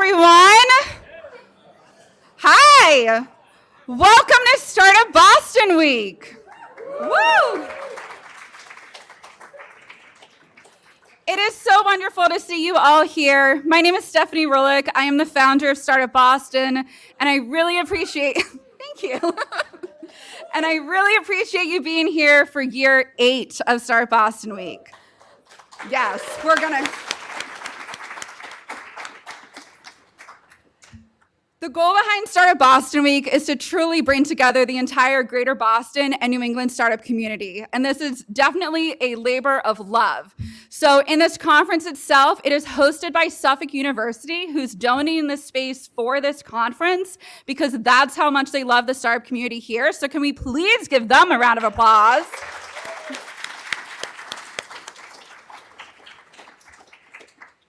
everyone. Hi. Welcome to Startup Boston Week. Woo! It is so wonderful to see you all here. My name is Stephanie Rullick. I am the founder of Startup Boston, and I really appreciate, thank you. And I really appreciate you being here for year 8 of Startup Boston Week. Yes, we're gonna. The goal behind Startup Boston Week is to truly bring together the entire greater Boston and New England startup community. And this is definitely a labor of love. So in this conference itself, it is hosted by Suffolk University, who's donating the space for this conference because that's how much they love the startup community here. So can we please give them a round of applause?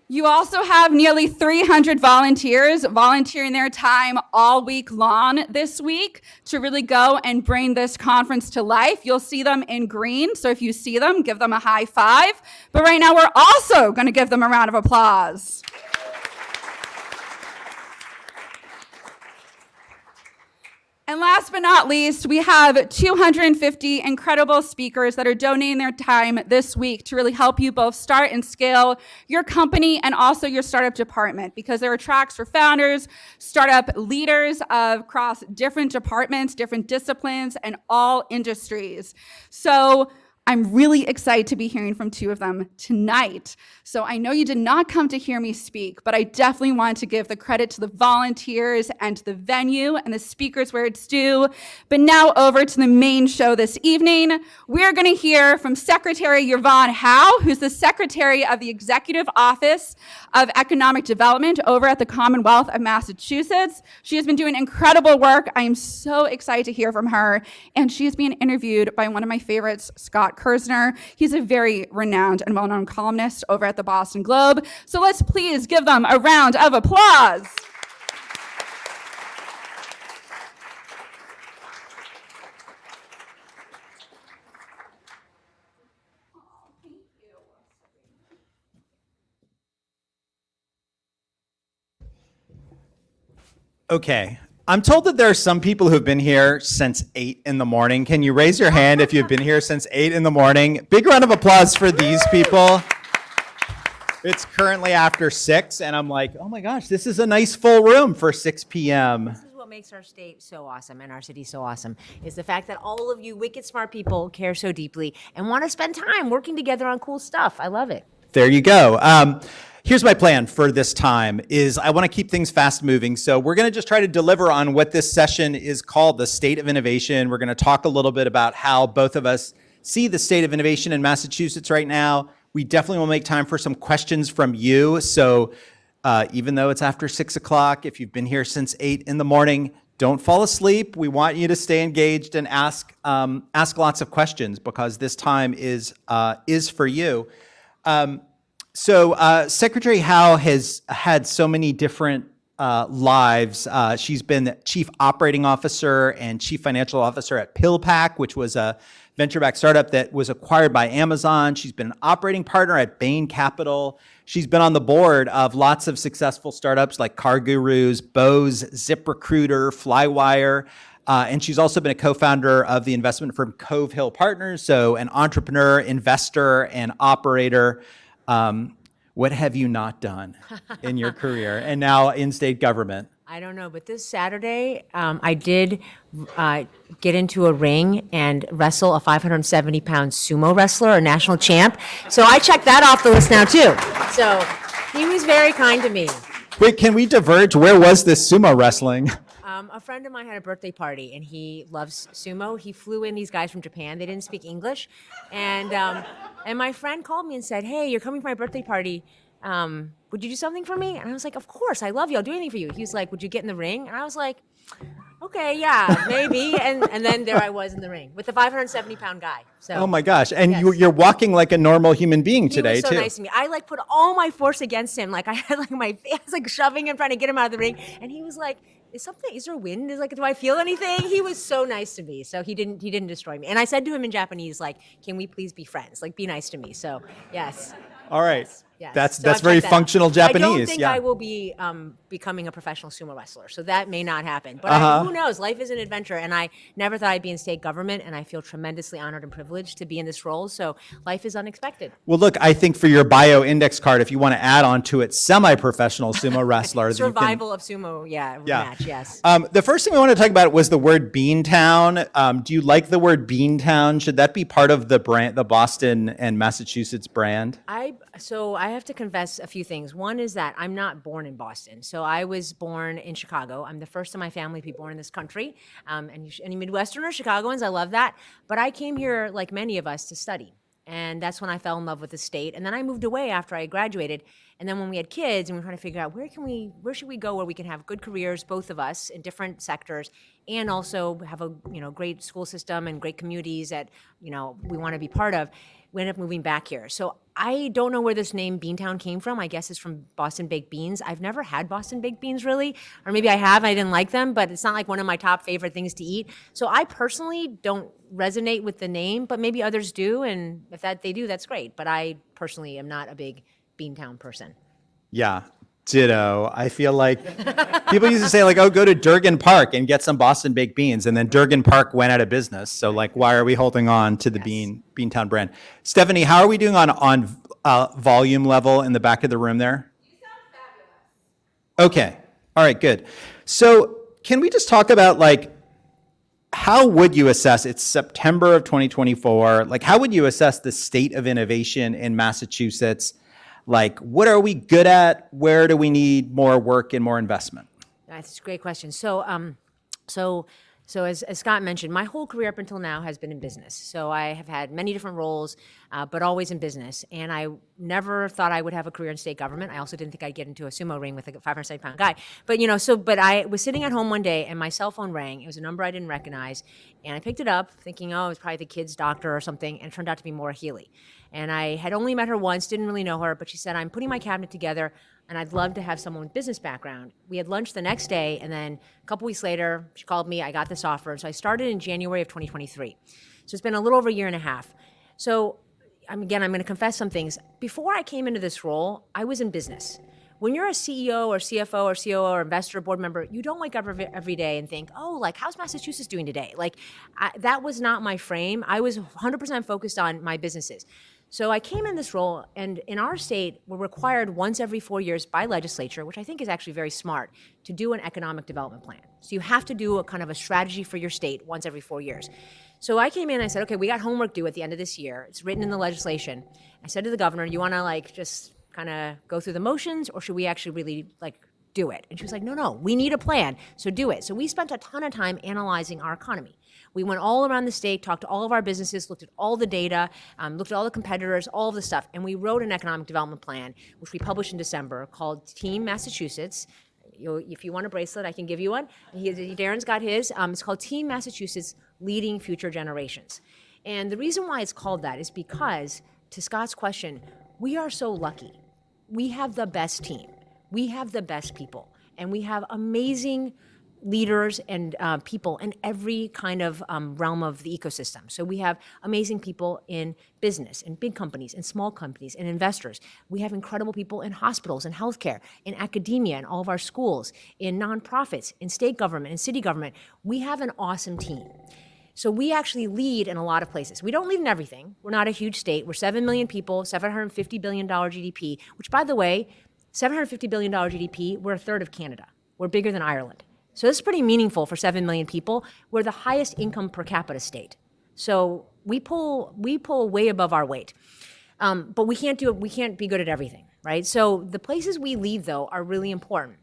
You also have nearly 300 volunteers volunteering their time all week long this week to really go and bring this conference to life. You'll see them in green, so if you see them, give them a high five. But right now, we're also going to give them a round of applause. And last but not least, we have 250 incredible speakers that are donating their time this week to really help you both start and scale your company and also your startup department, because there are tracks for founders, startup leaders across different departments, different disciplines, and all industries. So I'm really excited to be hearing from 2 of them tonight. So I know you did not come to hear me speak, but I definitely want to give the credit to the volunteers and to the venue and the speakers where it's due. But now over to the main show this evening. We're going to hear from Secretary Yvonne Howe, who's the Secretary of the Executive Office of Economic Development over at the Commonwealth of Massachusetts. She has been doing incredible work. I am so excited to hear from her. And she is being interviewed by one of my favorites, Scott Kersner. He's a very renowned and well-known columnist over at the Boston Globe. So let's please give them a round of applause. Okay. I'm told that there are some people who've been here since 8 in the morning. Can you raise your hand if you've been here since 8 in the morning? Big round of applause for these people. It's currently after 6, and I'm like, oh my gosh, this is a nice full room for 6 p.m. This is what makes our state so awesome and our city so awesome, is the fact that all of you wicked smart people care so deeply and want to spend time working together on cool stuff. I love it. There you go. Here's my plan for this time is I want to keep things fast moving. So we're going to just try to deliver on what this session is called the State of Innovation. We're going to talk a little bit about how both of us see the state of innovation in Massachusetts right now. We definitely will make time for some questions from you. So even though it's after 6 o'clock, if you've been here since 8 in the morning, don't fall asleep. We want you to stay engaged and ask lots of questions because this time is for you. So Secretary Howe has had so many different lives. She's been Chief Operating Officer and Chief Financial Officer at PillPack, which was a venture-backed startup that was acquired by Amazon. She's been an operating partner at Bain Capital. She's been on the board of lots of successful startups like CarGurus, Bose, ZipRecruiter, Flywire. And she's also been a co-founder of the investment firm Cove Hill Partners, so an entrepreneur, investor, and operator. What have you not done in your career and now in state government? I don't know, but this Saturday, I did get into a ring and wrestle a 570-pound sumo wrestler, a national champ. So I checked that off the list now, too. So he was very kind to me. Wait, can we diverge? Where was this sumo wrestling? A friend of mine had a birthday party, and he loves sumo. He flew in these guys from Japan. They didn't speak English. And my friend called me and said, hey, you're coming for my birthday party. Would you do something for me? And I was like, of course, I love you. I'll do anything for you. He was like, would you get in the ring? And I was like, okay, yeah, maybe. And then there I was in the ring with the 570-pound guy. So. Oh my gosh. And yes. you're walking like a normal human being today, he was so too. nice to me. I put all my force against him. I had my face shoving him, trying to get him out of the ring. And he was like, is there wind? Do I feel anything? He was so nice to me. So he didn't destroy me. And I said to him in Japanese, can we please be friends? Be nice to me. So yes. All right. Yes. That's So I've very checked that out. functional I don't Japanese. think Yeah. I will be becoming a professional sumo wrestler, so that may not happen. But who knows? Life is an adventure, and I never thought I'd be in state government, and I feel tremendously honored and privileged to be in this role. So life is unexpected. Well, look, I think for your bio index card, if you want to add on to it, semi-professional sumo wrestler. that you can- Survival of sumo, match, yes. The first thing we want to talk about was the word Beantown. Do you like the word Beantown? Should that be part of the brand, the Boston and Massachusetts brand? So I have to confess a few things. One is that I'm not born in Boston. So I was born in Chicago. I'm the first of my family to be born in this country. And any Midwesterners, Chicagoans, I love that. But I came here, like many of us, to study. And that's when I fell in love with the state. And then I moved away after I graduated. And then when we had kids and we were trying to figure out where should we go where we can have good careers, both of us in different sectors, and also have a great school system and great communities that we want to be part of, we ended up moving back here. So I don't know where this name Beantown came from. I guess it's from Boston baked beans. I've never had Boston baked beans really, or maybe I have. I didn't like them, but it's not like one of my top favorite things to eat. So I personally don't resonate with the name, but maybe others do, and if they do, that's great. But I personally am not a big Beantown person. Yeah, ditto. I feel like people used to say like, oh, go to Durgan Park and get some Boston baked beans. And then Durgan Park went out of business. So like, why are we holding on to the Beantown brand? Stephanie, how are we doing on volume level in the back of the room there? You sound fabulous. Okay. All right, good. So can we just talk about like, how would you assess, it's September of 2024, like how would you assess the state of innovation in Massachusetts? Like, what are we good at? Where do we need more work and more investment? That's a great question. So as Scott mentioned, my whole career up until now has been in business. So I have had many different roles, but always in business. And I never thought I would have a career in state government. I also didn't think I'd get into a sumo ring with a 570-pound guy. But I was sitting at home one day and my cell phone rang. It was a number I didn't recognize. And I picked it up thinking, oh, it was probably the kid's doctor or something. And it turned out to be Maura Healy. And I had only met her once, didn't really know her, but she said, I'm putting my cabinet together and I'd love to have someone with business background. We had lunch the next day, and then a couple weeks later, she called me, I got this offer. So I started in January of 2023. So it's been a little over a year and a half. So I'm going to confess some things. Before I came into this role, I was in business. When you're a CEO or CFO or COO or investor, board member, you don't wake up every day and think, oh, like, how's Massachusetts doing today? That was not my frame. I was 100% focused on my businesses. So I came in this role, and in our state, we're required once every 4 years by legislature, which I think is actually very smart, to do an economic development plan. So you have to do a kind of a strategy for your state once every 4 years. So I came in and I said, okay, we got homework due at the end of this year. It's written in the legislation. I said to the governor, you want to just kind of go through the motions, or should we actually really do it? And she was like, no, we need a plan, so do it. So we spent a ton of time analyzing our economy. We went all around the state, talked to all of our businesses, looked at all the data, looked at all the competitors, all of the stuff, and we wrote an economic development plan, which we published in December, called Team Massachusetts. If you want a bracelet, I can give you one. Darren's got his. It's called Team Massachusetts, Leading Future Generations. And the reason why it's called that is because, to Scott's question, we are so lucky. We have the best team. We have the best people. And we have amazing leaders and people in every kind of realm of the ecosystem. So we have amazing people in business, in big companies, in small companies, in investors. We have incredible people in hospitals, in healthcare, in academia, in all of our schools, in nonprofits, in state government, in city government. We have an awesome team. So we actually lead in a lot of places. We don't lead in everything. We're not a huge state. We're 7 million people, $750 billion GDP, which, by the way, $750 billion GDP, we're a third of Canada. We're bigger than Ireland. So this is pretty meaningful for 7 million people. We're the highest income per capita state. So we pull way above our weight. But we can't do it. We can't be good at everything, right? So the places we lead, though, are really important.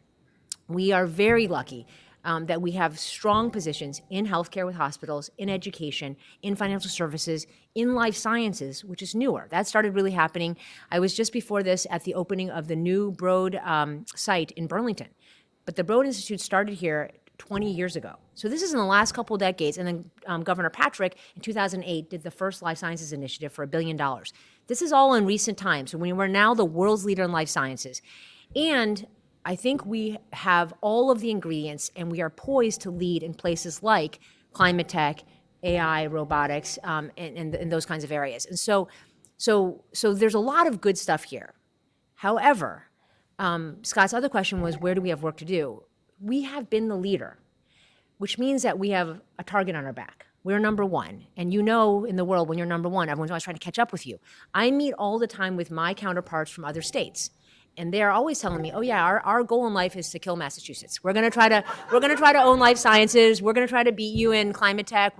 We are very lucky that we have strong positions in healthcare with hospitals, in education, in financial services, in life sciences, which is newer. That started really happening. I was just before this at the opening of the new Broad site in Burlington. But the Broad Institute started here 20 years ago. So this is in the last couple of decades. And then Governor Patrick in 2008 did the first life sciences initiative for $1 billion. This is all in recent times. So we're now the world's leader in life sciences. And I think we have all of the ingredients, and we are poised to lead in places like climate tech, AI, robotics, and those kinds of areas. And so there's a lot of good stuff here. However, Scott's other question was, where do we have work to do? We have been the leader, which means that we have a target on our back. We're number one. And you know, in the world, when you're number one, everyone's always trying to catch up with you. I meet all the time with my counterparts from other states. And they're always telling me, oh yeah, our goal in life is to kill Massachusetts. We're gonna try to own life sciences. We're gonna try to beat you in climate tech.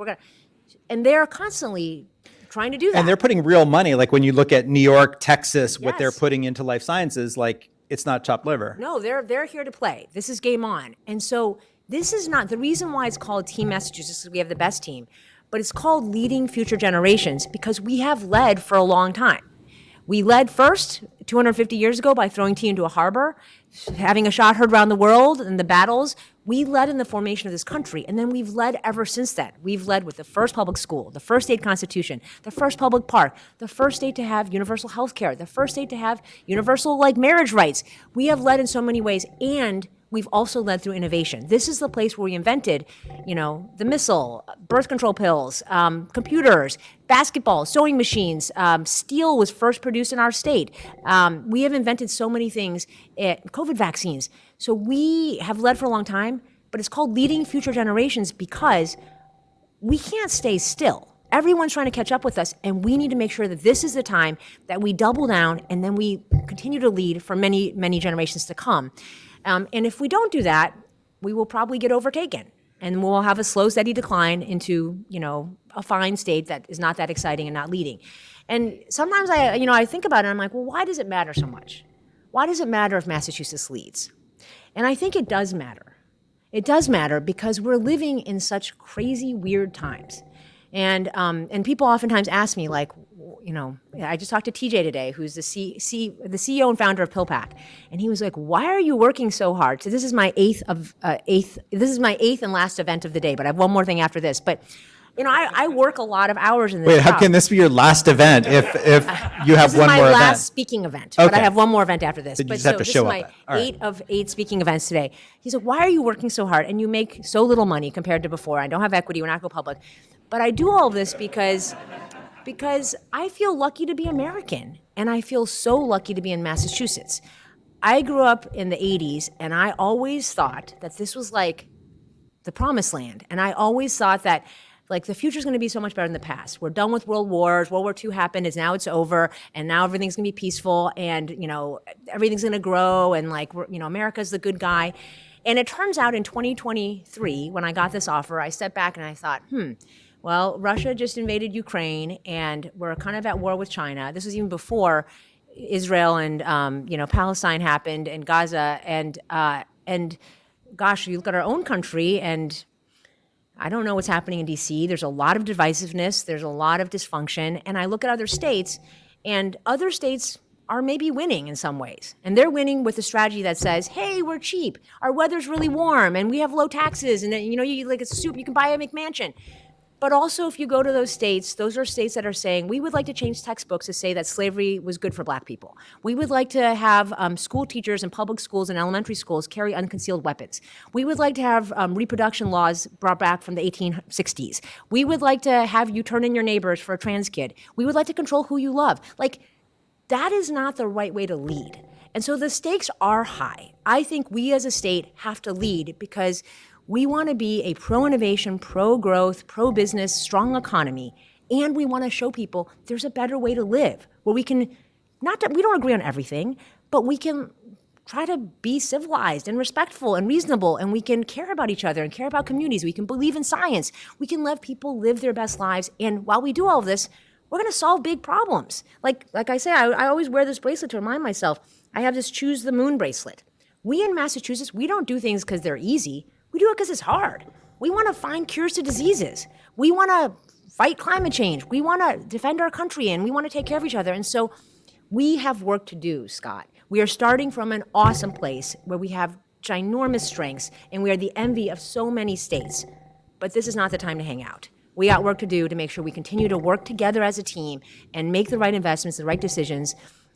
And they're constantly trying to do that. And they're putting real money. Like when you look at New York, Texas, what they're Yes. putting into life sciences, like it's not chopped liver. No, they're here to play. This is game on. And so this is not the reason why it's called Team Massachusetts, is we have the best team, but it's called Leading Future Generations because we have led for a long time. We led first 250 years ago by throwing tea into a harbor, having a shot heard around the world in the battles. We led in the formation of this country, and then we've led ever since then. We've led with the first public school, the first state constitution, the first public park, the first state to have universal health care, the first state to have universal marriage rights. We have led in so many ways, and we've also led through innovation. This is the place where we invented, the missile, birth control pills, computers, basketball, sewing machines. Steel was first produced in our state. We have invented so many things, COVID vaccines. So we have led for a long time, but it's called Leading Future Generations because we can't stay still. Everyone's trying to catch up with us, and we need to make sure that this is the time that we double down and then we continue to lead for many, many generations to come. And if we don't do that, we will probably get overtaken, and we'll have a slow, steady decline into, a fine state that is not that exciting and not leading. And sometimes I think about it, and I'm like, well, why does it matter so much? Why does it matter if Massachusetts leads? And I think it does matter. It does matter because we're living in such crazy, weird times. And people oftentimes ask me, I just talked to TJ today, who's the CEO and founder of PillPack, and he was like, "Why are you working so hard?" So this is my eighth and last event of the day, but I have one more thing after this. But I work a lot of hours in this Wait, job. how can this be your last event if you have This is one my more last event? speaking event, but I Okay. have one more event after this. So you But just have to this show is up my then. All right. 8 of 8 speaking events today. He said, "Why are you working so hard and you make so little money compared to before? I don't have equity. We're not go public, but I do all of this because I feel lucky to be American, and I feel so lucky to be in Massachusetts. I grew up in the 80s, and I always thought that this was like the promised land. And I always thought that the future's going to be so much better than the past. We're done with world wars. World War II happened, now it's over, and now everything's going to be peaceful, and everything's going to grow, and America's the good guy. And it turns out in 2023, when I got this offer, I stepped back and I thought, well, Russia just invaded Ukraine, and we're kind of at war with China. This was even before Israel and Palestine happened, and Gaza, and gosh, you look at our own country, and I don't know what's happening in D.C. There's a lot of divisiveness. There's a lot of dysfunction. And I look at other states, and other states are maybe winning in some ways. And they're winning with a strategy that says, hey, we're cheap. Our weather's really warm, and we have low taxes. And, it's soup. You can buy a McMansion. But also, if you go to those are states that are saying, we would like to change textbooks to say that slavery was good for black people. We would like to have school teachers in public schools and elementary schools carry unconcealed weapons. We would like to have reproduction laws brought back from the 1860s. We would like to have you turn in your neighbors for a trans kid. We would like to control who you love. That is not the right way to lead. And so the stakes are high. I think we as a state have to lead because we want to be a pro-innovation, pro-growth, pro-business, strong economy, and we want to show people there's a better way to live where we can, we don't agree on everything, but we can try to be civilized and respectful and reasonable, and we can care about each other and care about communities. We can believe in science. We can let people live their best lives, and while we do all of this, we're going to solve big problems. Like I say, I always wear this bracelet to remind myself. I have this Choose the Moon bracelet. We in Massachusetts, we don't do things because they're easy. We do it because it's hard. We want to find cures to diseases. We want to fight climate change. We want to defend our country, and we want to take care of each other. And so we have work to do, Scott. We are starting from an awesome place where we have ginormous strengths, and we are the envy of so many states. But this is not the time to hang out. We got work to do to make sure we continue to work together as a team and make the right investments, the right decisions,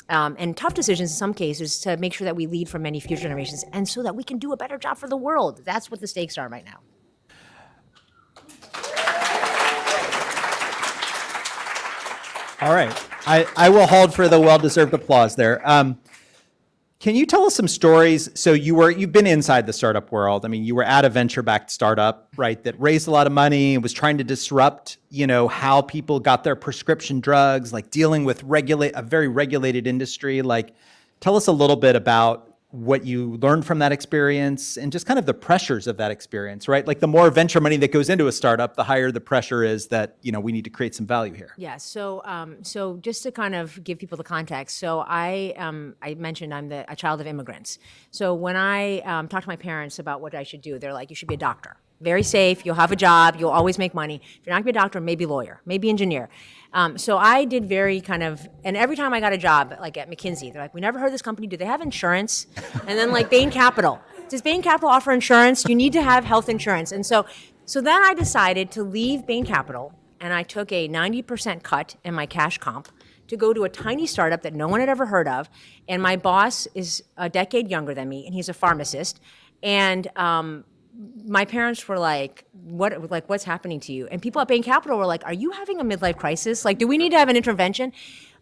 and tough decisions in some cases to make sure that we lead for many future generations and so that we can do a better job for the world. That's what the stakes are right now. All right. I will hold for the well-deserved applause there. Can you tell us some stories? So you've been inside the startup world. I mean, you were at a venture-backed startup, right, that raised a lot of money and was trying to disrupt, how people got their prescription drugs, like dealing with a very regulated industry. Like, tell us a little bit about what you learned from that experience and just kind of the pressures of that experience, right? Like the more venture money that goes into a startup, the higher the pressure is that, we need to create some value here. Yeah. So just to kind of give people the context, so I mentioned I'm a child of immigrants. So when I talked to my parents about what I should do, they're like, you should be a doctor. Very safe. You'll have a job. You'll always make money. If you're not gonna be a doctor, maybe lawyer, maybe engineer. So I did very kind of, and every time I got a job, like at McKinsey, they're like, we never heard of this company. Do they have insurance? And then like Bain Capital. Does Bain Capital offer insurance? You need to have health insurance. And so then I decided to leave Bain Capital, and I took a 90% cut in my cash comp to go to a tiny startup that no one had ever heard of. And my boss is a decade younger than me, and he's a pharmacist. And my parents were like, what's happening to you? And people at Bain Capital were like, are you having a midlife crisis? Like, do we need to have an intervention?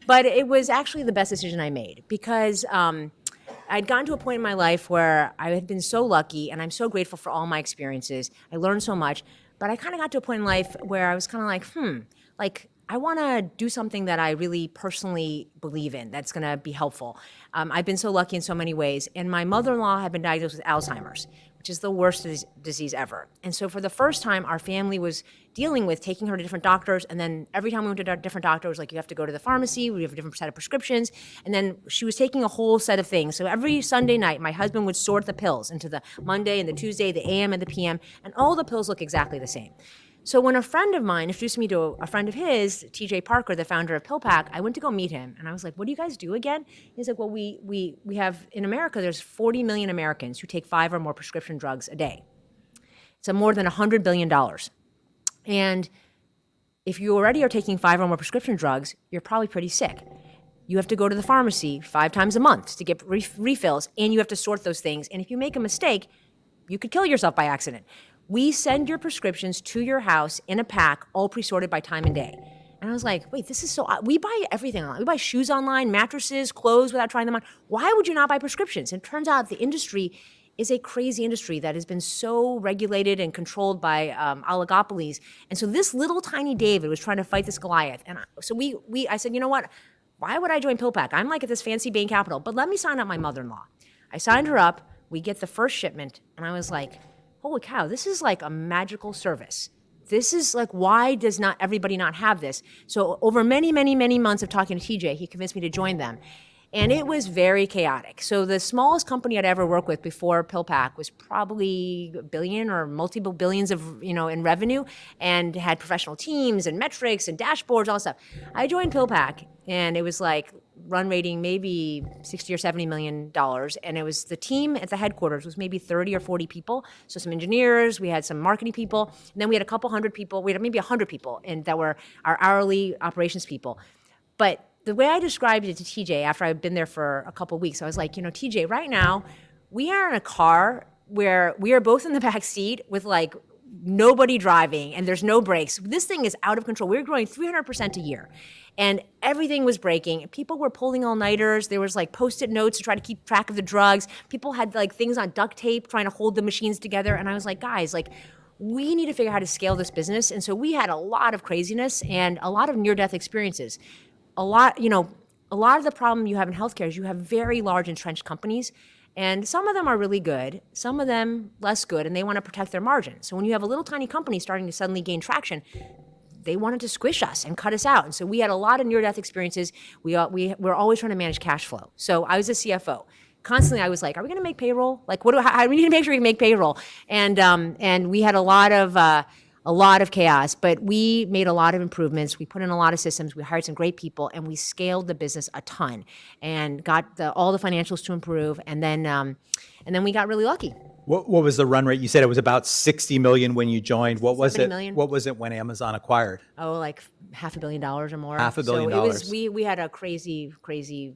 But it was actually the best decision I made, because I'd gotten to a point in my life where I had been so lucky, and I'm so grateful for all my experiences. I learned so much, but I kind of got to a point in life where I was kind of like, I want to do something that I really personally believe in that's going to be helpful. I've been so lucky in so many ways. And my mother-in-law had been diagnosed with Alzheimer's, which is the worst disease ever. And so for the first time, our family was dealing with taking her to different doctors. And then every time we went to a different doctor, it was like, you have to go to the pharmacy. We have a different set of prescriptions. And then she was taking a whole set of things. So every Sunday night, my husband would sort the pills into the Monday and the Tuesday, the AM and the PM, and all the pills look exactly the same. So when a friend of mine introduced me to a friend of his, TJ Parker, the founder of PillPack, I went to go meet him. And I was like, what do you guys do again? He's like, well, we have, in America, there's 40 million Americans who take 5 or more prescription drugs a day. It's more than $100 billion. And if you already are taking 5 or more prescription drugs, you're probably pretty sick. You have to go to the pharmacy 5 times a month to get refills, and you have to sort those things. And if you make a mistake, you could kill yourself by accident. We send your prescriptions to your house in a pack, all pre-sorted by time and day. And I was like, wait, this is so odd. We buy everything online. We buy shoes online, mattresses, clothes without trying them on. Why would you not buy prescriptions? And it turns out the industry is a crazy industry that has been so regulated and controlled by oligopolies. And so this little tiny David was trying to fight this Goliath. And I said, you know what? Why would I join PillPack? I'm like at this fancy Bain Capital, but let me sign up my mother-in-law. I signed her up. We get the first shipment, and I was like, holy cow, this is like a magical service. This is like, why does not everybody not have this? So over many, many, many months of talking to TJ, he convinced me to join them. And it was very chaotic. So the smallest company I'd ever worked with before PillPack was probably $1 billion or multiple billions of, in revenue, and had professional teams and metrics and dashboards, all that stuff. I joined PillPack, and it was like run rating maybe $60 or $70 million. And it was the team at the headquarters was maybe 30 or 40 people. So some engineers, we had some marketing people, and then we had a couple hundred people. We had maybe 100 people, and that were our hourly operations people. But the way I described it to TJ after I'd been there for a couple of weeks, I was like, TJ, right now, we are in a car where we are both in the back seat with like nobody driving, and there's no brakes. This thing is out of control. We're growing 300% a year, and everything was breaking. People were pulling all-nighters. There was like Post-it notes to try to keep track of the drugs. People had like things on duct tape trying to hold the machines together. And I was like, guys, like, we need to figure out how to scale this business. And so we had a lot of craziness and a lot of near-death experiences. A lot of the problem you have in healthcare is you have very large entrenched companies, and some of them are really good, some of them less good, and they want to protect their margin. So when you have a little tiny company starting to suddenly gain traction, they wanted to squish us and cut us out. And so we had a lot of near-death experiences. We're always trying to manage cash flow. So I was a CFO. Constantly, I was like, are we going to make payroll? Like, how we need to make sure we can make payroll. And we had a lot of chaos, but we made a lot of improvements. We put in a lot of systems. We hired some great people, and we scaled the business a ton and got all the financials to improve. And then we got really lucky. What was the run rate? You said it was about 60 million when you joined. What was 70 it? million. What was it when Amazon acquired? Oh, like $500 million or more. $500 million. So it was, we had a crazy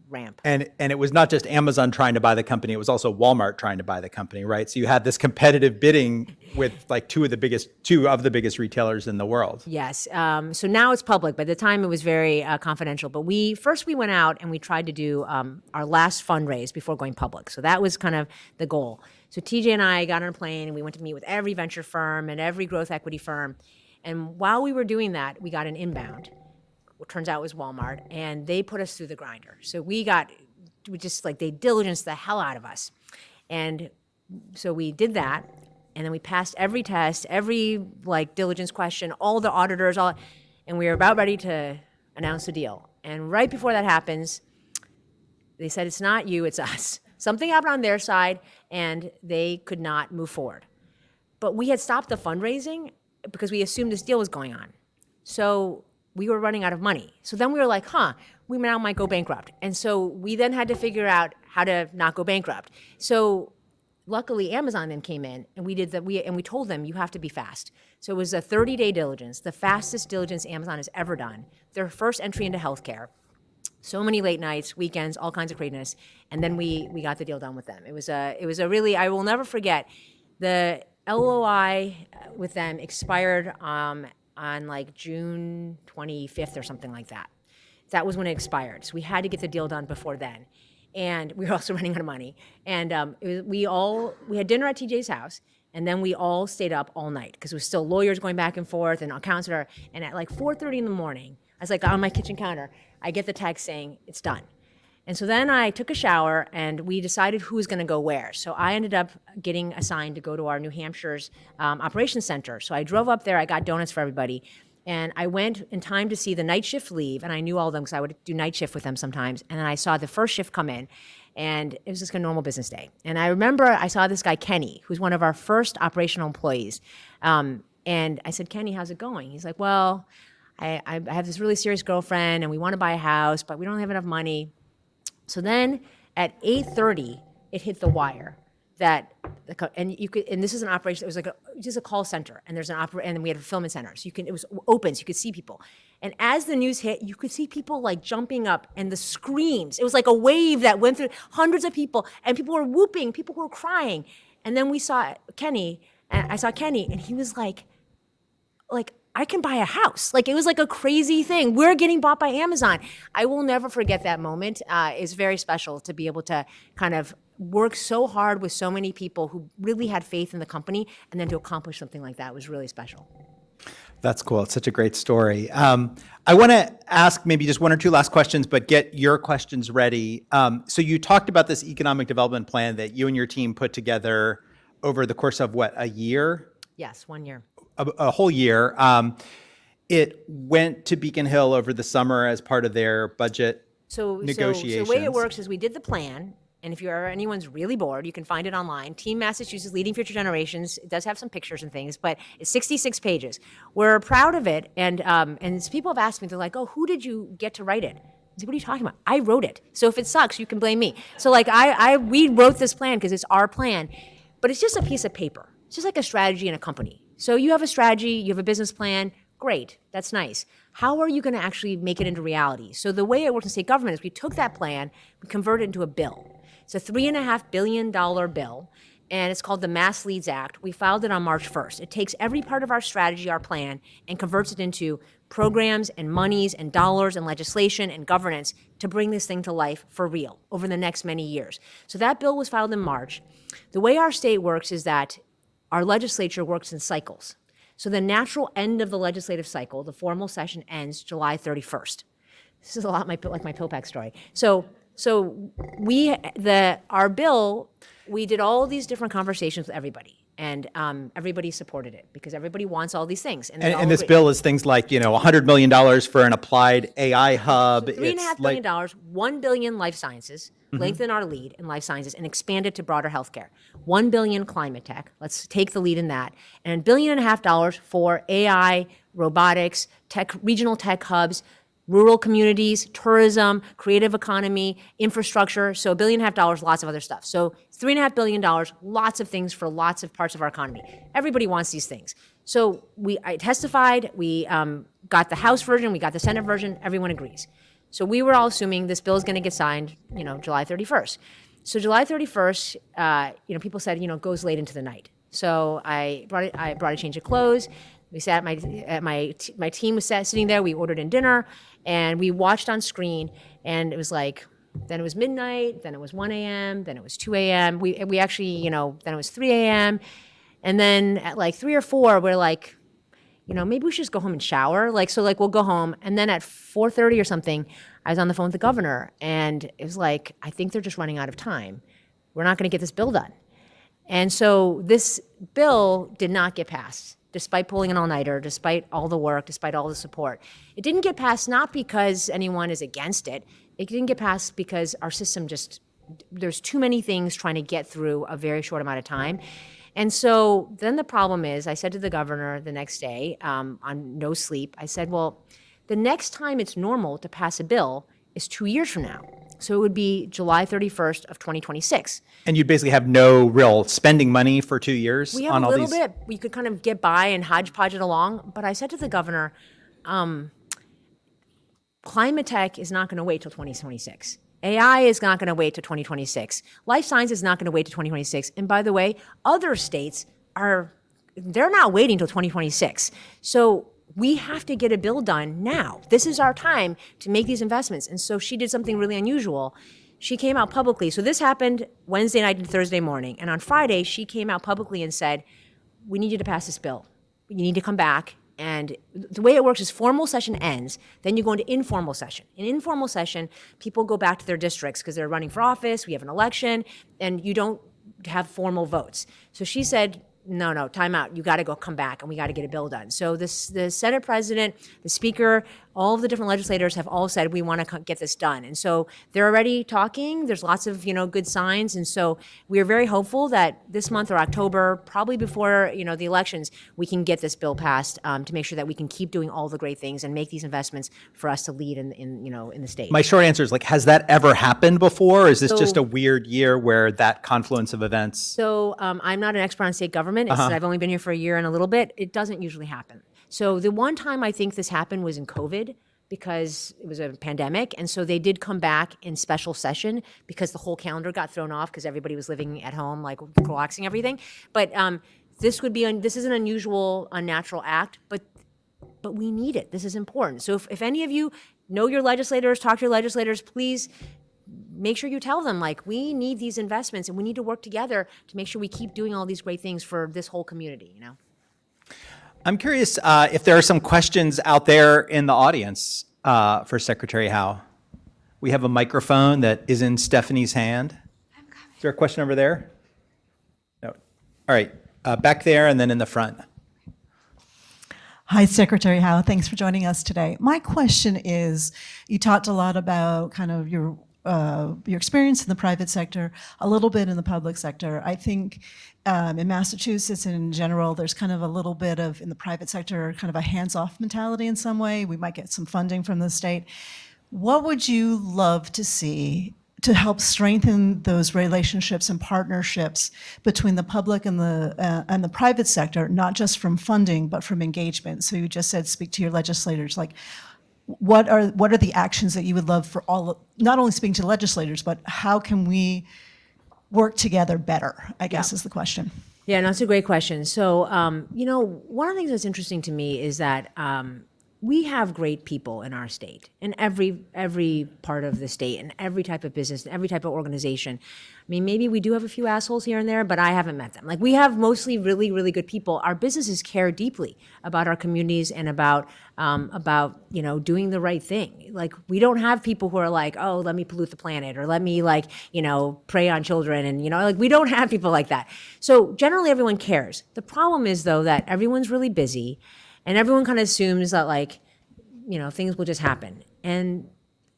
ramp. And it was not just Amazon trying to buy the company, it was also Walmart trying to buy the company, right? So you had this competitive bidding with like two of the biggest retailers in the world. Yes. So now it's public. By the time it was very confidential. But we went out and we tried to do our last fundraise before going public. So that was kind of the goal. So TJ and I got on a plane and we went to meet with every venture firm and every growth equity firm. And while we were doing that, we got an inbound. What turns out was Walmart, and they put us through the grinder. So they diligenced the hell out of us. And so we did that, and then we passed every test, every diligence question, all the auditors, and we were about ready to announce the deal. And right before that happens, they said, it's not you, it's us. Something happened on their side, and they could not move forward. But we had stopped the fundraising because we assumed this deal was going on. So we were running out of money. So then we were like, we now might go bankrupt. And so we then had to figure out how to not go bankrupt. So luckily Amazon then came in and we told them, you have to be fast. So it was a 30-day diligence, the fastest diligence Amazon has ever done. Their first entry into healthcare. So many late nights, weekends, all kinds of craziness. And then we got the deal done with them. It was a really, I will never forget, the LOI with them expired on June 25th or something like that. That was when it expired. So we had to get the deal done before then. And we were also running out of money. And we had dinner at TJ's house, and then we all stayed up all night because it was still lawyers going back and forth and accountants. And at 4:30 in the morning, I was on my kitchen counter, I get the text saying, it's done. And so then I took a shower and we decided who was going to go where. So I ended up getting assigned to go to our New Hampshire's operations center. So I drove up there, I got donuts for everybody. And I went in time to see the night shift leave. And I knew all of them because I would do night shift with them sometimes. And then I saw the first shift come in. And it was just a normal business day. And I remember I saw this guy, Kenny, who's one of our first operational employees. And I said, Kenny, how's it going? He's like, well, I have this really serious girlfriend and we want to buy a house, but we don't have enough money. So then at 8:30, it hit the wire that and this is an operation. It was just a call center, and there's and we had a fulfillment center, so it was open, so you could see people. And as the news hit, you could see people jumping up and the screams. It was like a wave that went through hundreds of people, and people were whooping, people were crying. And then we saw Kenny, and I saw Kenny, and he was like. I can buy a house. It was a crazy thing. We're getting bought by Amazon. I will never forget that moment. It's very special to be able to kind of work so hard with so many people who really had faith in the company, and then to accomplish something like that was really special. That's cool. It's such a great story. I want to ask maybe just one or two last questions, but get your questions ready. So you talked about this economic development plan that you and your team put together over the course of a year? Yes, 1 year. A whole year. It went to Beacon Hill over the summer as part of their budget negotiations. So the way it works is we did the plan, and if anyone's really bored, you can find it online. Team Massachusetts Leading Future Generations. It does have some pictures and things, but it's 66 pages. We're proud of it, and people have asked me, they're like, oh, who did you get to write it? I said, what are you talking about? I wrote it. So if it sucks, you can blame me. So we wrote this plan because it's our plan, but it's just a piece of paper. It's just like a strategy in a company. So you have a strategy, you have a business plan, great, that's nice. How are you going to actually make it into reality? So the way it works in state government is we took that plan, we converted it into a bill. It's a $3.5 billion bill, and it's called the Mass Leads Act. We filed it on March 1st. It takes every part of our strategy, our plan, and converts it into programs and monies and dollars and legislation and governance to bring this thing to life for real over the next many years. So that bill was filed in March. The way our state works is that our legislature works in cycles. So the natural end of the legislative cycle, the formal session ends July 31st. This is a lot like my PillPack story. So our bill, we did all these different conversations with everybody, and everybody supported it because everybody wants all these things. And this bill is things like, $100 million for an applied AI hub. So $3.5 billion, $1 billion life sciences, lengthen our lead in life sciences and expand it to broader healthcare. $1 billion climate tech, let's take the lead in that. And $1.5 billion for AI, robotics, regional tech hubs, rural communities, tourism, creative economy, infrastructure. So $1.5 billion, lots of other stuff. So $3.5 billion, lots of things for lots of parts of our economy. Everybody wants these things. So I testified, we got the House version, we got the Senate version, everyone agrees. So we were all assuming this bill is going to get signed, July 31st. So July 31st, people said, goes late into the night. So I brought a change of clothes. We sat my team was sitting there. We ordered in dinner, and we watched on screen. And it was like, then it was midnight, then it was 1 a.m., then it was 2 a.m. We actually, then it was 3 a.m. And then at like 3 or 4, we're like, maybe we should just go home and shower. We'll go home. And then at 4:30 or something, I was on the phone with the governor, and it was like, I think they're just running out of time. We're not going to get this bill done. And so this bill did not get passed, despite pulling an all-nighter, despite all the work, despite all the support. It didn't get passed not because anyone is against it. It didn't get passed because our system there's too many things trying to get through a very short amount of time. And so then the problem is, I said to the governor the next day, on no sleep, I said, well, the next time it's normal to pass a bill is 2 years from now. So it would be July 31st of 2026. And you'd basically have no real spending money for 2 years We have on a all little these? bit. We could kind of get by and hodgepodge it along. But I said to the governor, climate tech is not going to wait till 2026. AI is not going to wait till 2026. Life science is not going to wait till 2026. And by the way, other states they're not waiting till 2026. So we have to get a bill done now. This is our time to make these investments. And so she did something really unusual. She came out publicly. So this happened Wednesday night and Thursday morning. And on Friday, she came out publicly and said, we need you to pass this bill. You need to come back. And the way it works is formal session ends, then you go into informal session. In informal session, people go back to their districts because they're running for office, we have an election, and you don't have formal votes. So she said, no, time out. You got to come back, and we got to get a bill done. So the Senate president, the speaker, all of the different legislators have all said we want to get this done. And so they're already talking. There's lots of good signs, and so we are very hopeful that this month or October, probably before the elections, we can get this bill passed to make sure that we can keep doing all the great things and make these investments for us to lead in the state. My short answer is, has that ever happened before? Or is this just a weird year where that confluence of events? So I'm not an expert on state government. I've only been here for a year and a little bit. It doesn't usually happen. So the one time I think this happened was in COVID, because it was a pandemic. And so they did come back in special session because the whole calendar got thrown off because everybody was living at home, relaxing everything. But this is an unusual, unnatural act, but we need it. This is important. So if any of you know your legislators, talk to your legislators, please make sure you tell them, we need these investments and we need to work together to make sure we keep doing all these great things for this whole community, I'm curious if there are some questions out there in the audience for Secretary Howe. We have a microphone that is in Stephanie's hand. Is there a question over there? No. All right, back there and then in the front. Hi, Secretary Howe. Thanks for joining us today. My question is, you talked a lot about kind of your experience in the private sector, a little bit in the public sector. I think in Massachusetts in general, there's kind of a little bit of, in the private sector, kind of a hands-off mentality in some way. We might get some funding from the state. What would you love to see to help strengthen those relationships and partnerships between the public and the private sector, not just from funding, but from engagement? So you just said speak to your legislators. What are the actions that you would love for not only speaking to legislators, but how can we work together better, I guess is the question. Yeah, no, that's a great question. So, one of the things that's interesting to me is that we have great people in our state, in every part of the state, and every type of business, and every type of organization. I mean, maybe we do have a few assholes here and there, but I haven't met them. We have mostly really, really good people. Our businesses care deeply about our communities and about doing the right thing. We don't have people who are oh, let me pollute the planet, or let me prey on children, and we don't have people like that. So generally, everyone cares. The problem is though that everyone's really busy, and everyone kind of assumes that things will just happen. And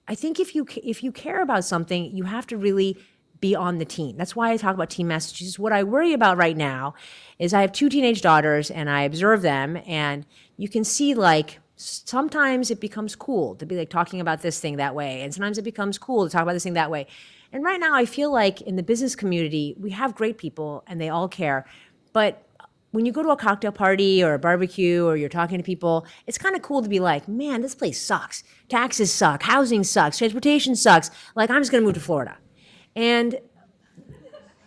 I think if you care about something, you have to really be on the team. That's why I talk about Team Massachusetts. What I worry about right now is I have 2 teenage daughters, and I observe them, and you can see sometimes it becomes cool to be like talking about this thing that way. And sometimes it becomes cool to talk about this thing that way. And right now I feel like in the business community, we have great people and they all care. But when you go to a cocktail party or a barbecue or you're talking to people, it's kind of cool to be like, man, this place sucks. Taxes suck. Housing sucks. Transportation sucks. Like, I'm just going to move to Florida. And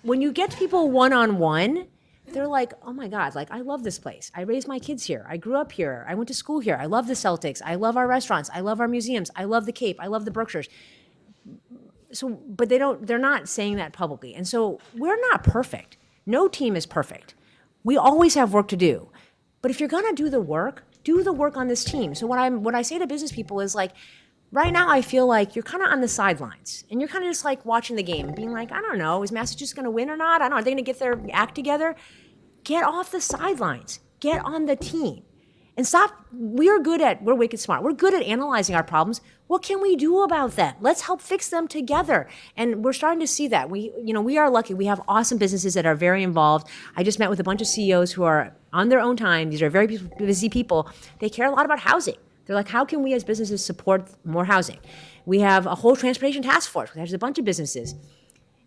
when you get people one-on-one, they're like, oh my God, like, I love this place. I raised my kids here. I grew up here. I went to school here. I love the Celtics. I love our restaurants. I love our museums. I love the Cape. I love the Berkshires. So, but they're not saying that publicly. And so we're not perfect. No team is perfect. We always have work to do. But if you're gonna do the work on this team. So what I say to business people is like, right now I feel like you're kind of on the sidelines and you're kind of just like watching the game and being like, I don't know, is Massachusetts gonna win or not? I don't know, are they gonna get their act together? Get off the sidelines, get on the team. And stop, we're wicked smart. We're good at analyzing our problems. What can we do about them? Let's help fix them together. And we're starting to see that. We are lucky. We have awesome businesses that are very involved. I just met with a bunch of CEOs who are on their own time. These are very busy people. They care a lot about housing. They're like, how can we as businesses support more housing? We have a whole transportation task force. There's a bunch of businesses.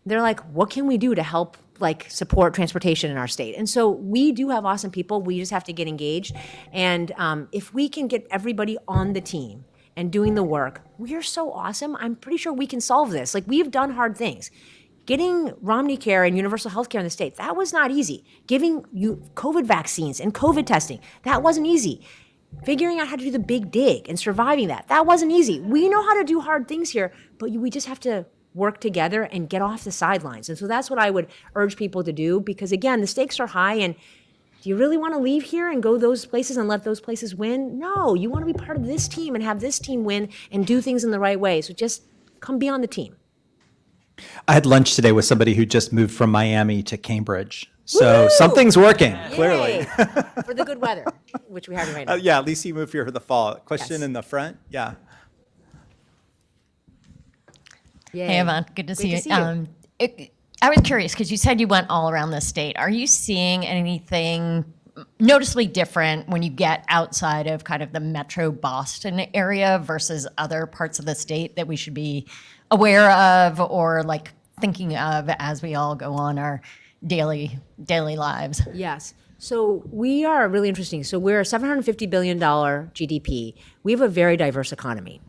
They're like, what can we do to help like support transportation in our state? And so we do have awesome people. We just have to get engaged. And if we can get everybody on the team and doing the work, we are so awesome. I'm pretty sure we can solve this. Like, we've done hard things. Getting Romney Care and universal health care in the state, that was not easy. Giving you COVID vaccines and COVID testing, that wasn't easy. Figuring out how to do the big dig and surviving that wasn't easy. We know how to do hard things here, but we just have to work together and get off the sidelines. And so that's what I would urge people to do, because again, the stakes are high. And do you really want to leave here and go those places and let those places win? No, you want to be part of this team and have this team win and do things in the right way. So just come be on the team. I had lunch today with somebody who just moved from Miami to Cambridge. So something's working, clearly. Yay. For the good weather, which we have right now. Yeah, at least he moved here for the fall. Question in the front? Yeah. Yay. Hey, Yvonne, good to see you. you. I was curious because you said you went all around the state. Are you seeing anything noticeably different when you get outside of kind of the metro Boston area versus other parts of the state that we should be aware of or like thinking of as we all go on our daily lives? Yes. So we are really interesting. So we're a $750 billion GDP. We have a very diverse economy.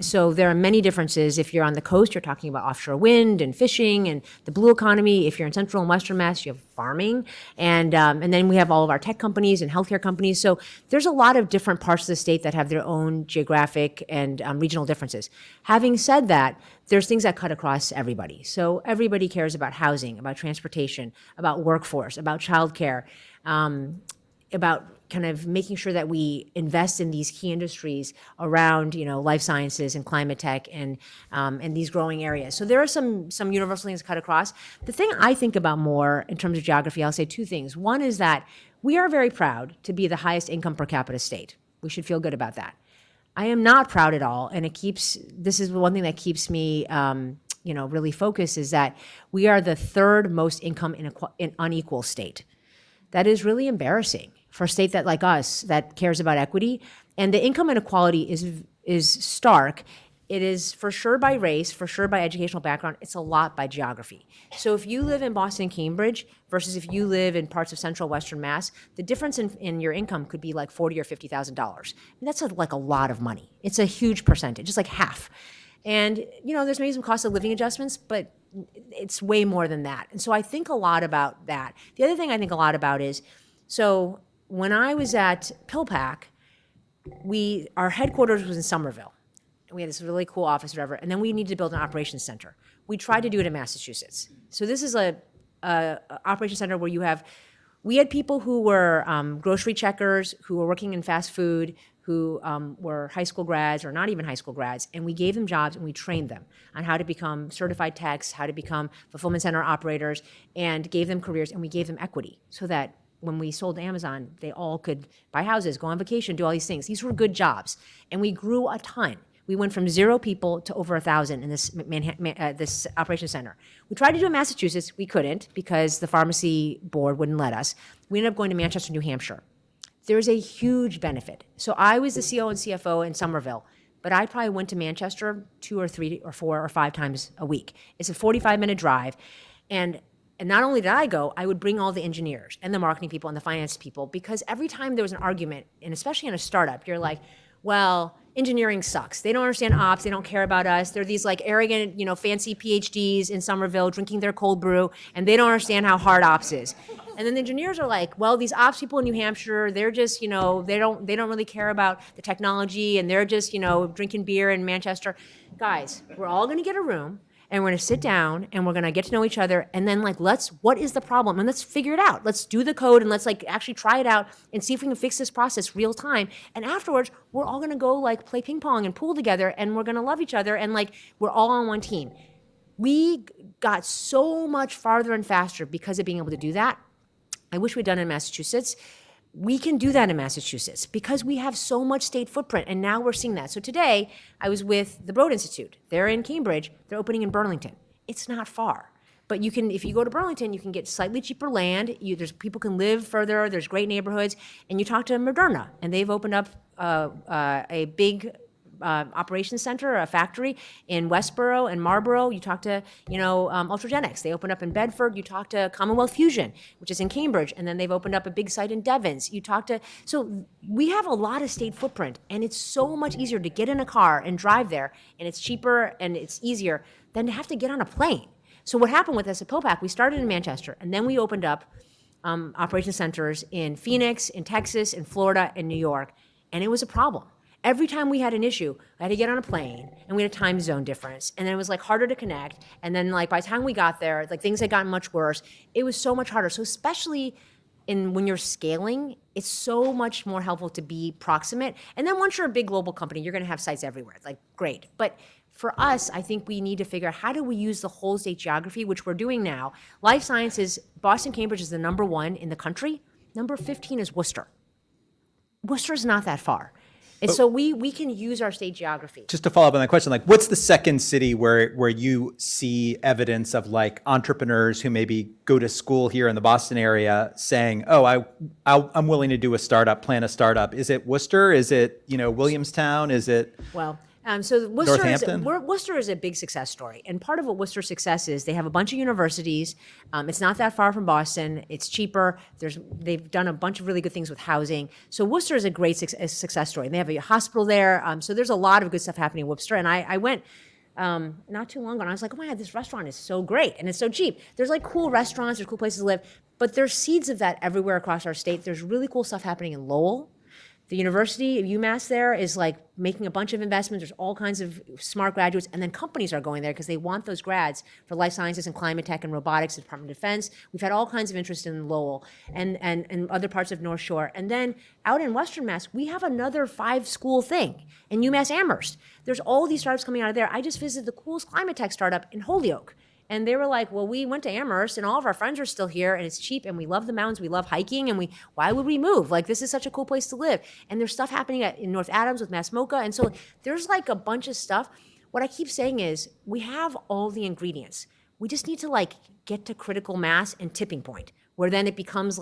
So there are many differences. If you're on the coast, you're talking about offshore wind and fishing and the blue economy. If you're in central and western Mass, you have farming. And then we have all of our tech companies and healthcare companies. So there's a lot of different parts of the state that have their own geographic and regional differences. Having said that, there's things that cut across everybody. So everybody cares about housing, about transportation, about workforce, about childcare, about kind of making sure that we invest in these key industries around, life sciences and climate tech and these growing areas. So there are some universal things that cut across. The thing I think about more in terms of geography, I'll say two things. One is that we are very proud to be the highest income per capita state. We should feel good about that. I am not proud at all, and this is one thing that keeps me, really focused, is that we are the third most income unequal state. That is really embarrassing for a state that, like us, that cares about equity. And the income inequality is stark. It is for sure by race, for sure by educational background. It's a lot by geography. So if you live in Boston, Cambridge, versus if you live in parts of central western Mass, the difference in your income could be like $40,000 or $50,000. That's like a lot of money. It's a huge percentage. It's like half. And there's maybe some cost of living adjustments, but it's way more than that. And so I think a lot about that. The other thing I think a lot about is, so when I was at PillPack, our headquarters was in Somerville. We had this really cool office, whatever, and then we needed to build an operations center. We tried to do it in Massachusetts. So this is a operations center where we had people who were grocery checkers, who were working in fast food, who were high school grads or not even high school grads, and we gave them jobs and we trained them on how to become certified techs, how to become fulfillment center operators, and gave them careers, and we gave them equity so that when we sold to Amazon, they all could buy houses, go on vacation, do all these things. These were good jobs, and we grew a ton. We went from 0 people to over 1,000 in this this operations center. We tried to do it in Massachusetts. We couldn't because the pharmacy board wouldn't let us. We ended up going to Manchester, New Hampshire. There's a huge benefit. So I was the CEO and CFO in Somerville, but I probably went to Manchester 2 or 3 or 4 or 5 times a week. It's a 45-minute drive. And not only did I go, I would bring all the engineers and the marketing people and the finance people, because every time there was an argument, and especially in a startup, you're like, well, engineering sucks. They don't understand ops. They don't care about us. They're these like arrogant, fancy PhDs in Somerville drinking their cold brew, and they don't understand how hard ops is. And then the engineers are like, well, these ops people in New Hampshire, they're just, they don't really care about the technology, and they're just, drinking beer in Manchester. Guys, we're all going to get a room, and we're going to sit down, and we're going to get to know each other, and then what is the problem? And let's figure it out. Let's do the code, and let's actually try it out and see if we can fix this process real time. And afterwards, we're all going to go play ping pong and pool together, and we're going to love each other, and we're all on one team. We got so much farther and faster because of being able to do that. I wish we'd done it in Massachusetts. We can do that in Massachusetts because we have so much state footprint, and now we're seeing that. So today, I was with the Broad Institute. They're in Cambridge. They're opening in Burlington. It's not far. But if you go to Burlington, you can get slightly cheaper land. People can live further. There's great neighborhoods. And you talk to Moderna, and they've opened up a big operations center, a factory in Westboro and Marlborough. You talk to, Ultragenics. They opened up in Bedford. You talk to Commonwealth Fusion, which is in Cambridge, and then they've opened up a big site in Devens. So we have a lot of state footprint, and it's so much easier to get in a car and drive there, and it's cheaper and it's easier than to have to get on a plane. So what happened with us at PillPack, we started in Manchester, and then we opened up operation centers in Phoenix, in Texas, in Florida, in New York, and it was a problem. Every time we had an issue, I had to get on a plane, and we had a time zone difference, and then it was harder to connect. And then by the time we got there, things had gotten much worse. It was so much harder. So especially when you're scaling, it's so much more helpful to be proximate. And then once you're a big global company, you're going to have sites everywhere. It's great. But for us, I think we need to figure out how do we use the whole state geography, which we're doing now. Life sciences, Boston, Cambridge is the number 1 in the country. Number 15 is Worcester. Worcester is not that far. And so we can use our state geography. Just to follow up on that question, what's the second city where you see evidence of entrepreneurs who maybe go to school here in the Boston area saying, oh, I'm willing to do a startup, plan a startup? Is it Worcester? Is it, Williamstown? Is it? Well, so Northampton? Worcester is a big success story. And part of what Worcester's success is, they have a bunch of universities. It's not that far from Boston. It's cheaper. They've done a bunch of really good things with housing. So Worcester is a great success story. And they have a hospital there. So there's a lot of good stuff happening in Worcester. And I went not too long ago, and I was like, oh my God, this restaurant is so great. And it's so cheap. There's cool restaurants. There's cool places to live. But there's seeds of that everywhere across our state. There's really cool stuff happening in Lowell. The University of UMass there is making a bunch of investments. There's all kinds of smart graduates, and then companies are going there because they want those grads for life sciences and climate tech and robotics, the Department of Defense. We've had all kinds of interest in Lowell and other parts of North Shore. And then out in Western Mass, we have another 5-school thing in UMass Amherst. There's all these startups coming out of there. I just visited the coolest climate tech startup in Holyoke. And they were like, well, we went to Amherst, and all of our friends are still here, and it's cheap, and we love the mountains, we love hiking, and why would we move? This is such a cool place to live. And there's stuff happening in North Adams with Mass MoCA, and so there's a bunch of stuff. What I keep saying is, we have all the ingredients. We just need to get to critical mass and tipping point, where then it becomes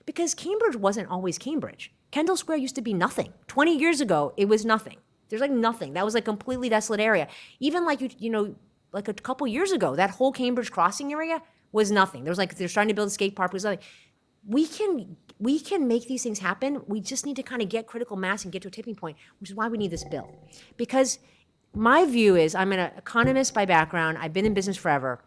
because Cambridge wasn't always Cambridge. Kendall Square used to be nothing. 20 years ago, it was nothing. There's nothing. That was a completely desolate area. Even a couple years ago, that whole Cambridge Crossing area was nothing. There was they're trying to build a skate park. We can make these things happen. We just need to kind of get critical mass and get to a tipping point, which is why we need this bill. Because my view is, I'm an economist by background. I've been in business forever.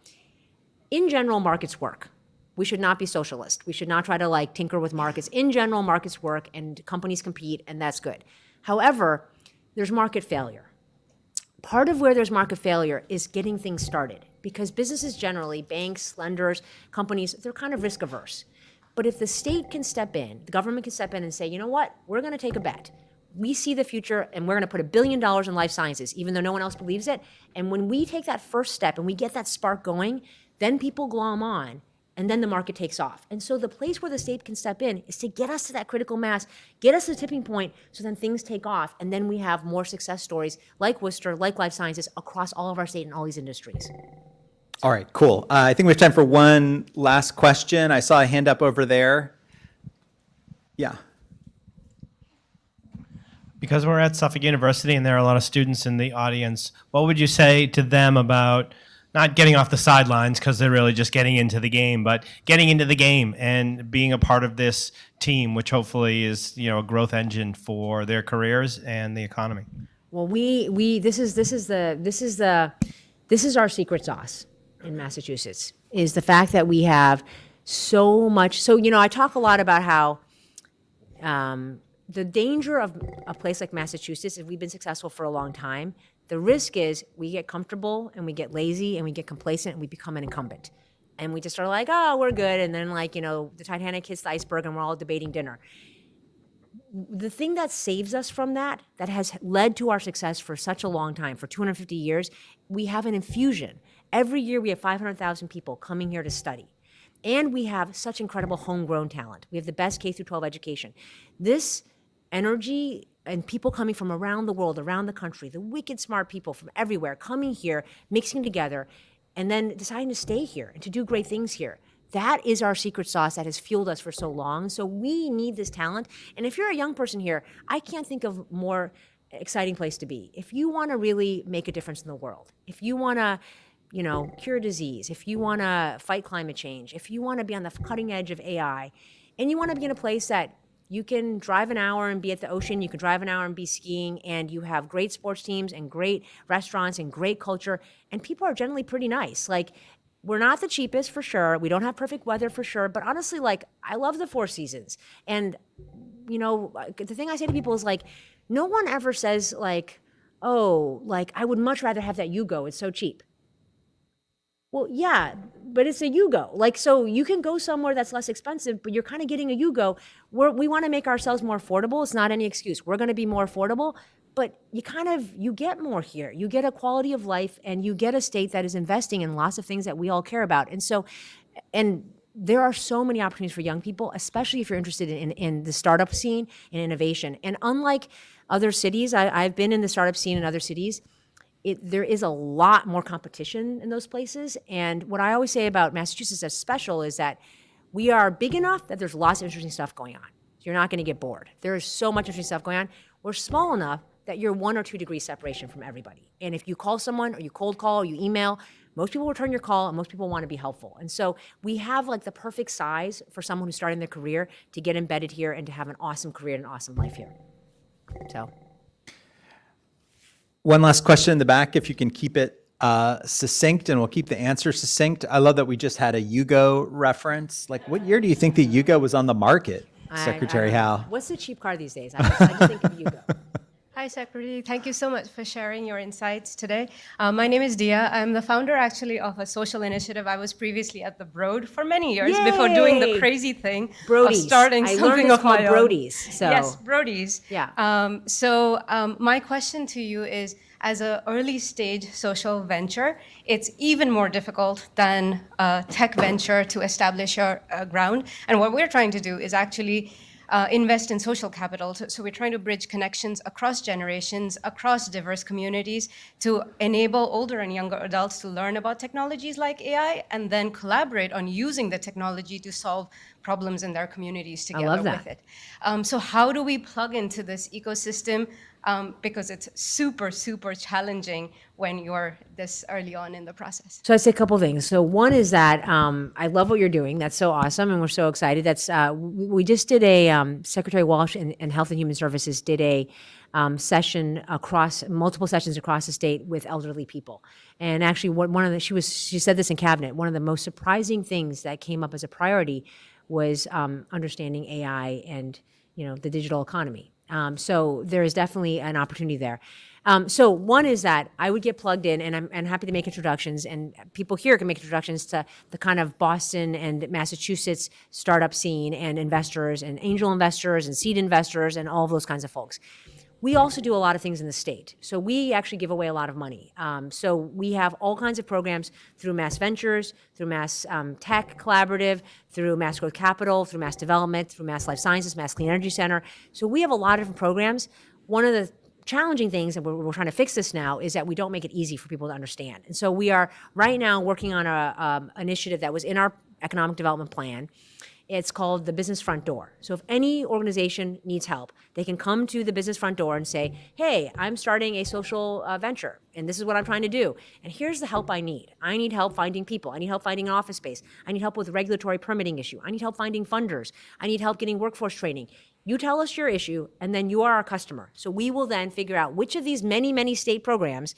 In general, markets work. We should not be socialist. We should not try to tinker with markets. In general, markets work and companies compete, and that's good. However, there's market failure. Part of where there's market failure is getting things started, because businesses generally, banks, lenders, companies, they're kind of risk averse. But if the state can step in, the government can step in and say, you know what, we're going to take a bet. We see the future, and we're going to put $1 billion in life sciences, even though no one else believes it. And when we take that first step and we get that spark going, then people glom on, and then the market takes off. And so the place where the state can step in is to get us to that critical mass, get us to the tipping point, so then things take off, and then we have more success stories like Worcester, like life sciences, across all of our state and all these industries. All right, cool. I think we have time for one last question. I saw a hand up over there. Yeah. Because we're at Suffolk University and there are a lot of students in the audience, what would you say to them about not getting off the sidelines because they're really just getting into the game, but getting into the game and being a part of this team, which hopefully is, you know, a growth engine for their careers and the economy? Well, this is our secret sauce in Massachusetts, is the fact that we have so much. So, you know, I talk a lot about how the danger of a place like Massachusetts, if we've been successful for a long time, the risk is we get comfortable and we get lazy and we get complacent and we become an incumbent. And we just are like, oh, we're good. And then, like, you know, the Titanic hits the iceberg and we're all debating dinner. The thing that saves us from that has led to our success for such a long time, for 250 years, we have an infusion. Every year we have 500,000 people coming here to study. And we have such incredible homegrown talent. We have the best K through 12 education. This energy and people coming from around the world, around the country, the wicked smart people from everywhere coming here, mixing together, and then deciding to stay here and to do great things here. That is our secret sauce that has fueled us for so long. So we need this talent. And if you're a young person here, I can't think of more exciting place to be. If you want to really make a difference in the world, if you want to, you know, cure disease, if you want to fight climate change, if you want to be on the cutting edge of AI, and you want to be in a place that you can drive an hour and be at the ocean, you can drive an hour and be skiing, and you have great sports teams and great restaurants and great culture, and people are generally pretty nice. Like, we're not the cheapest for sure. We don't have perfect weather for sure, but honestly, like, I love the four seasons. And, you know, the thing I say to people is, like, no one ever says, like, oh, like, I would much rather have that Yugo, it's so cheap. Well, yeah, but it's a Yugo. Like, so you can go somewhere that's less expensive, but you're kind of getting a Yugo. We want to make ourselves more affordable. It's not any excuse. We're going to be more affordable, but you get more here. You get a quality of life, and you get a state that is investing in lots of things that we all care about. And so, and there are so many opportunities for young people, especially if you're interested in the startup scene and innovation. And unlike other cities, I've been in the startup scene in other cities, there is a lot more competition in those places. And what I always say about Massachusetts that's special is that we are big enough that there's lots of interesting stuff going on. You're not going to get bored. There is so much interesting stuff going on. We're small enough that you're 1 or 2 degrees separation from everybody. And if you call someone or you cold call or you email, most people return your call and most people want to be helpful. And so we have like the perfect size for someone who's starting their career to get embedded here and to have an awesome career and an awesome life here. So. One last question in the back, if you can keep it succinct, and we'll keep the answer succinct. I love that we just had a Yugo reference. Like, what year do you think the Yugo was on the market, Secretary Howe? What's the cheap car these days? I just think of Yugo. Hi, Secretary. Thank you so much for sharing your insights today. My name is Dia. I'm the founder, actually, of a social initiative. I was previously at the Broad for many years before doing the crazy thing of starting something of my own. Brodies. So. Yes, Brodies. Yeah. My question to you is, as an early stage social venture, it's even more difficult than a tech venture to establish your ground. And what we're trying to do is actually invest in social capital. So we're trying to bridge connections across generations, across diverse communities, to enable older and younger adults to learn about technologies like AI and then collaborate on using the technology to solve problems in their communities together with it. So how do we plug into this ecosystem? Because it's super, super challenging when you're this early on in the process. So I'd say a couple things. So one is that I love what you're doing. That's so awesome, and we're so excited. That's we just did a Secretary Walsh and Health and Human Services did a session multiple sessions across the state with elderly people. And actually, she said this in cabinet. One of the most surprising things that came up as a priority was understanding AI and the digital economy. So there is definitely an opportunity there. So one is that I would get plugged in, and I'm happy to make introductions, and people here can make introductions to the kind of Boston and Massachusetts startup scene and investors and angel investors and seed investors and all of those kinds of folks. We also do a lot of things in the state. So we actually give away a lot of money. So we have all kinds of programs through Mass Ventures, through Mass Tech Collaborative, through Mass Growth Capital, through Mass Development, through Mass Life Sciences, Mass Clean Energy Center. So we have a lot of different programs. One of the challenging things, and we're trying to fix this now, is that we don't make it easy for people to understand. And so we are right now working on a initiative that was in our economic development plan. It's called the Business Front Door. So if any organization needs help, they can come to the Business Front Door and say, hey, I'm starting a social venture, and this is what I'm trying to do. And here's the help I need. I need help finding people. I need help finding an office space. I need help with regulatory permitting issue. I need help finding funders. I need help getting workforce training. You tell us your issue, and then you are our customer. So we will then figure out which of these many, many state programs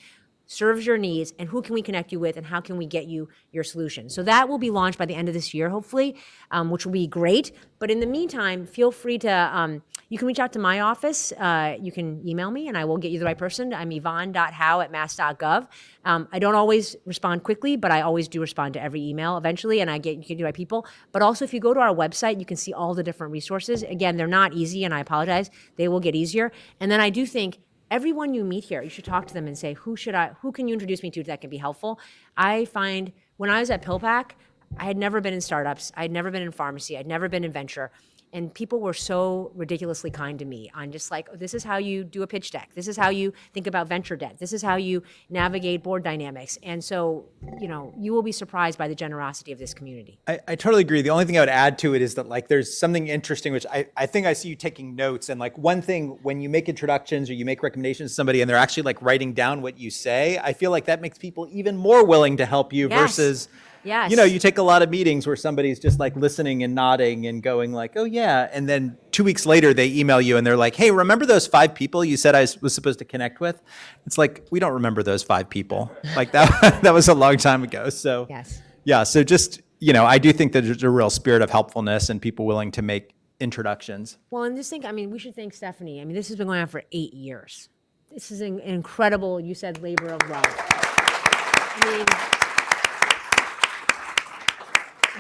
serves your needs, and who can we connect you with, and how can we get you your solution. So that will be launched by the end of this year, hopefully, which will be great. But in the meantime, feel free to, you can reach out to my office. You can email me, and I will get you the right person. I'm yvonne.howe@mass.gov. I don't always respond quickly, but I always do respond to every email eventually, and you get the right people. But also, if you go to our website, you can see all the different resources. Again, they're not easy, and I apologize. They will get easier. And then I do think everyone you meet here, you should talk to them and say, who can you introduce me to that can be helpful? I find when I was at PillPack, I had never been in startups. I had never been in pharmacy. I'd never been in venture. And people were so ridiculously kind to me on just like, oh, this is how you do a pitch deck. This is how you think about venture debt. This is how you navigate board dynamics. And so, you will be surprised by the generosity of this community. I totally agree. The only thing I would add to it is that like there's something interesting, which I think I see you taking notes. And like one thing, when you make introductions or you make recommendations to somebody and they're actually like writing down what you say, I feel like that makes people even more willing to help you versus, Yes. you take a lot of meetings where somebody's just like listening and nodding and going like, oh yeah. And then 2 weeks later they email you and they're like, hey, remember those 5 people you said I was supposed to connect with? It's like, we don't remember those 5 people. Like that was a long time ago. So Yes. yeah. So just, I do think that there's a real spirit of helpfulness and people willing to make introductions. Well, and just think, we should thank Stephanie. This has been going on for 8 years. This is an incredible, you said, labor of love.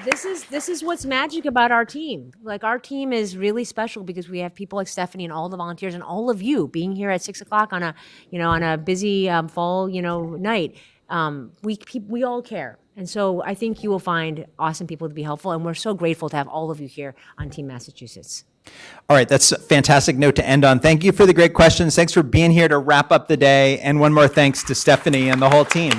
This is what's magic about our team. Like, our team is really special because we have people like Stephanie and all the volunteers and all of you being here at 6 o'clock on a busy fall night. We all care. And so I think you will find awesome people to be helpful, and we're so grateful to have all of you here on Team Massachusetts. All right, that's a fantastic note to end on. Thank you for the great questions. Thanks for being here to wrap up the day. And one more thanks to Stephanie and the whole team.